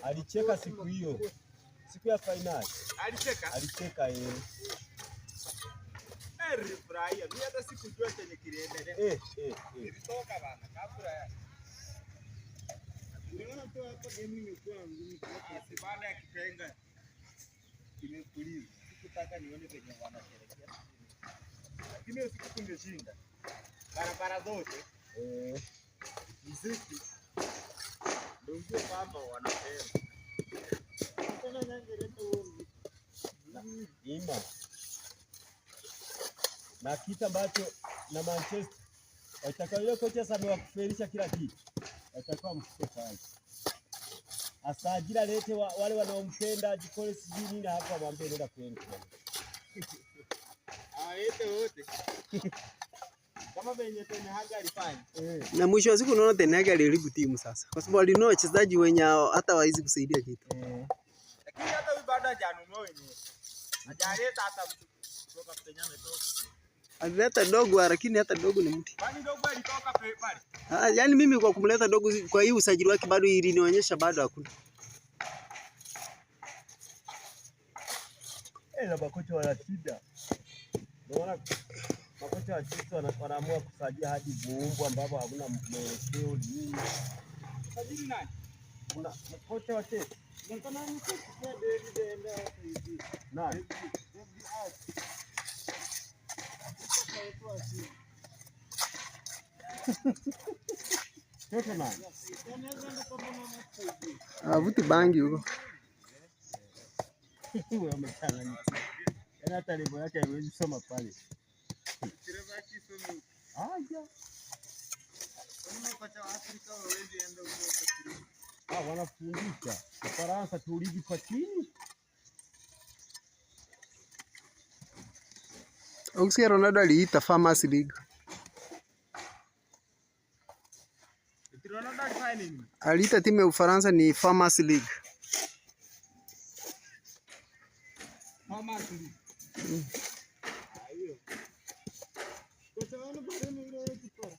Alicheka siku hiyo. Siku ya finali. Alicheka yeye. Alifurahia. Mimi hata sikujua chenye kiliendelea. Nilitoka bana kabla. Unaona tu hapa game imekuwa ngumu. Baada ya kipenga kimepuliza. Sikutaka nione venye wanasherehekea. Lakini usiku tungeshinda. Barabara zote. Muziki. Ndio kwamba wanapenda. Tena nyangereta uongo. Ima. Na kitu ambacho na Manchester watakao kocha sasa amewakuferisha kila kitu. Watakuwa mfike kazi. Asajira lete wale wanaompenda jikole sijini na hapo amwambie nenda kwenda. Aete wote. Kama venye tena Haga alifanya. Na mwisho wa siku unaona tena Haga aliharibu timu sasa. Kwa sababu alinua wachezaji wenye hata hawezi kusaidia kitu. Lakini hata huyu bado hajanunua wenyewe. Hajaleta hata mtu kutoka Kenya ametoka. Alileta Dogo lakini hata Dogo ni mti. Kwani Dogo alitoka pale? Yaani mimi kwa kumleta Dogo kwa hii usajili wake bado ilinionyesha bado hakuna. Na makocha wana shida. Unaona makocha wa Chelsea wanaamua kusajili hadi buumbu ambapo hakuna mwelekeo nini. Sajili nani? Kuna makocha wa Chelsea. Mbona ni David enda hivi? Nani? Toto nani? Vuti bangi huko. Wewe umechanganya. Yana hata lebo yake haiwezi soma pale. Aja. Kocha wa Afrika hawezi enda huko. Wanafundisha. Ufaransa tu ligi kwa chini. Ukisikia Ronaldo aliita Farmers League. Ronaldo alifanya nini? Aliita timu ya Ufaransa ni Farmers League. Farmers League. Hiyo. Kocha wao bado ni ile kitu.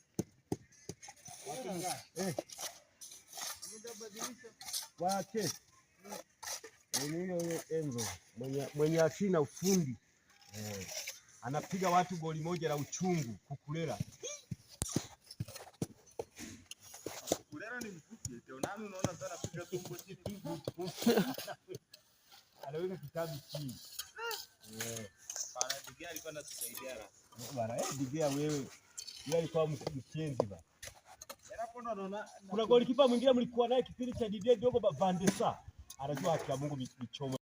Wache. Yule Enzo mwenye akili na ufundi. Anapiga watu goli moja la uchungu kukulera. Kukulera ni mfupi. Nani unaona sana piga tumbo chini. Anaweka kitabu chini. Bana Digia alikuwa anasaidia ra. Bana Digia wewe. Yeye alikuwa mchenzi ba. Kuna golikipa mwingine mlikuwa naye kipindi cha Didier Drogba Van der Sar. Anajua haki ya Mungu michomo.